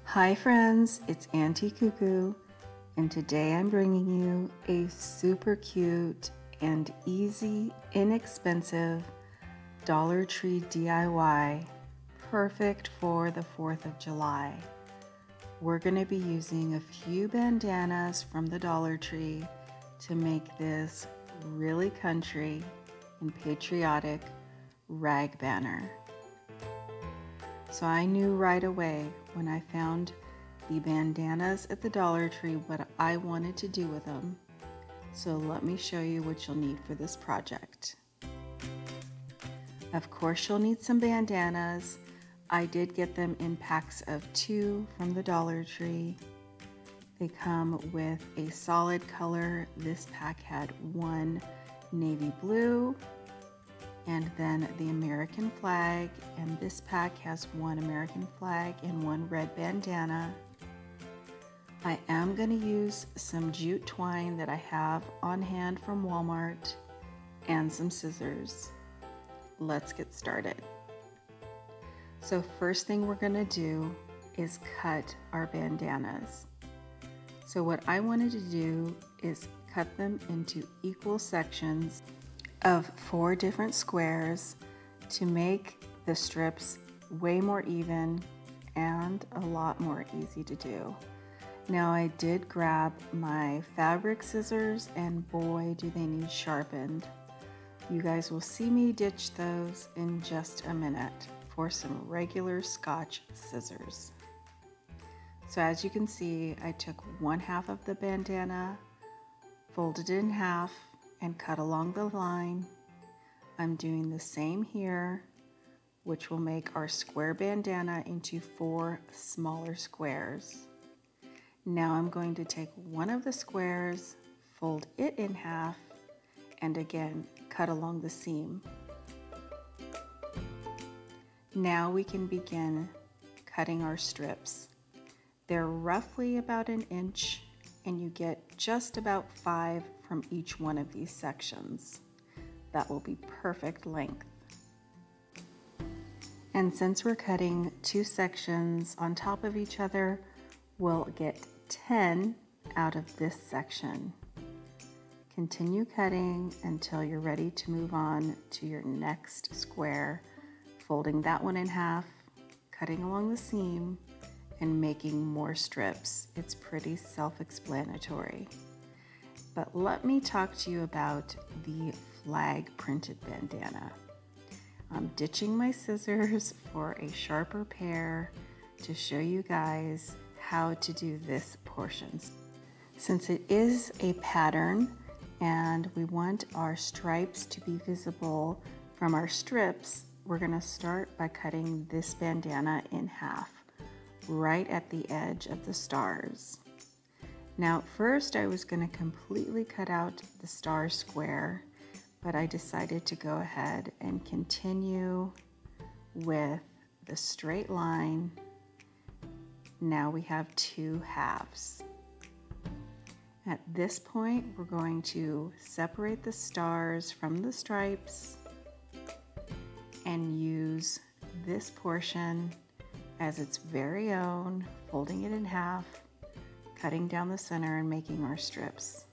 Hi friends, it's Auntie Cuckoo, and today I'm bringing you a super cute and easy, inexpensive Dollar Tree DIY, perfect for the 4th of July. We're going to be using a few bandanas from the Dollar Tree to make this really country and patriotic rag banner. So I knew right away when I found the bandanas at the Dollar Tree what I wanted to do with them. So let me show you what you'll need for this project. Of course you'll need some bandanas. I did get them in packs of 2 from the Dollar Tree. They come with a solid color. This pack had 1 navy blue, and then the American flag, and this pack has 1 American flag and 1 red bandana. I am going to use some jute twine that I have on hand from Walmart and some scissors. Let's get started. So first thing we're going to do is cut our bandanas. So what I wanted to do is cut them into equal sections of 4 different squares to make the strips way more even and a lot more easy to do. Now I did grab my fabric scissors, and boy do they need sharpened. You guys will see me ditch those in just a minute for some regular Scotch scissors. So as you can see, I took 1/2 of the bandana, folded it in half, and cut along the line. I'm doing the same here, which will make our square bandana into 4 smaller squares. Now I'm going to take one of the squares, fold it in half, and again cut along the seam. Now we can begin cutting our strips. They're roughly about 1 inch, and you get just about 5 from each one of these sections. That will be perfect length. And since we're cutting 2 sections on top of each other, we'll get 10 out of this section. Continue cutting until you're ready to move on to your next square, folding that one in half, cutting along the seam, and making more strips. It's pretty self-explanatory. But let me talk to you about the flag printed bandana. I'm ditching my scissors for a sharper pair to show you guys how to do this portion. Since it is a pattern and we want our stripes to be visible from our strips, we're going to start by cutting this bandana in half, right at the edge of the stars. Now first I was going to completely cut out the star square, but I decided to go ahead and continue with the straight line. Now we have 2 halves. At this point we're going to separate the stars from the stripes and use this portion as its very own, folding it in half, cutting down the center and making our strips.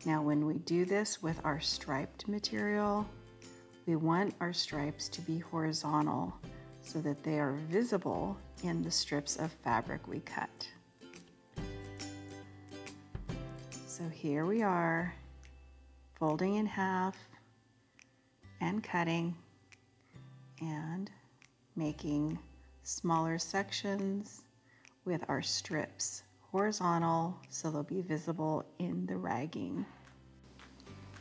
Now when we do this with our striped material, we want our stripes to be horizontal so that they are visible in the strips of fabric we cut. So here we are, folding in half and cutting and making smaller sections with our strips horizontal so they'll be visible in the ragging.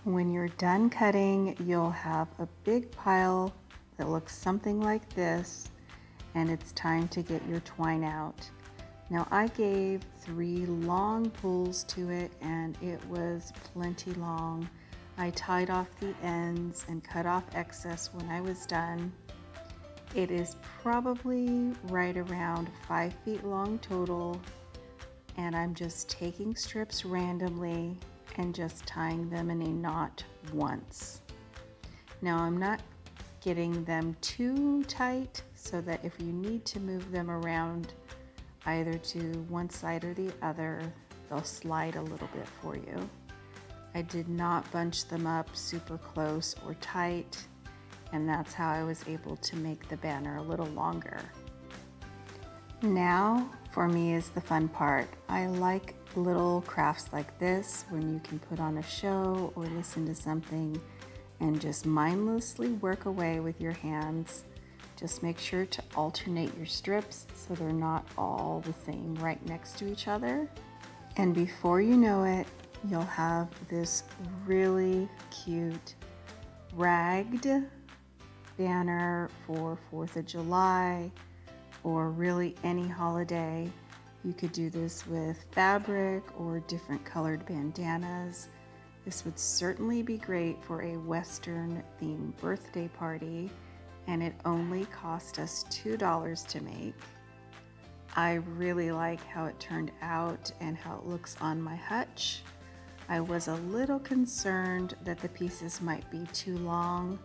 When you're done cutting, you'll have a big pile that looks something like this, and it's time to get your twine out. Now I gave 3 long pulls to it, and it was plenty long. I tied off the ends and cut off excess when I was done. It is probably right around 5 feet long total, and I'm just taking strips randomly and just tying them in a knot once. Now I'm not getting them too tight so that if you need to move them around either to one side or the other, they'll slide a little bit for you. I did not bunch them up super close or tight, and that's how I was able to make the banner a little longer. Now for me is the fun part. I like little crafts like this when you can put on a show or listen to something and just mindlessly work away with your hands. Just make sure to alternate your strips so they're not all the same right next to each other. And before you know it, you'll have this really cute ragged banner for 4th of July or really any holiday. You could do this with fabric or different colored bandanas. This would certainly be great for a Western themed birthday party, and it only cost us $2 to make. I really like how it turned out and how it looks on my hutch. I was a little concerned that the pieces might be too long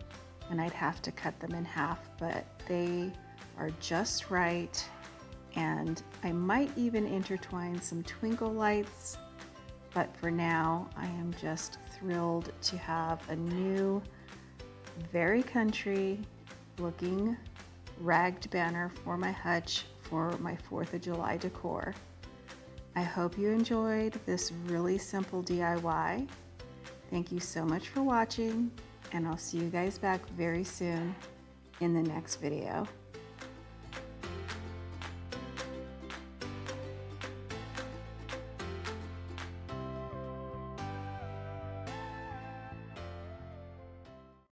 and I'd have to cut them in half, but they are just right. And I might even intertwine some twinkle lights, but for now I am just thrilled to have a new, very country looking ragged banner for my hutch for my 4th of July decor. I hope you enjoyed this really simple DIY. Thank you so much for watching, and I'll see you guys back very soon in the next video.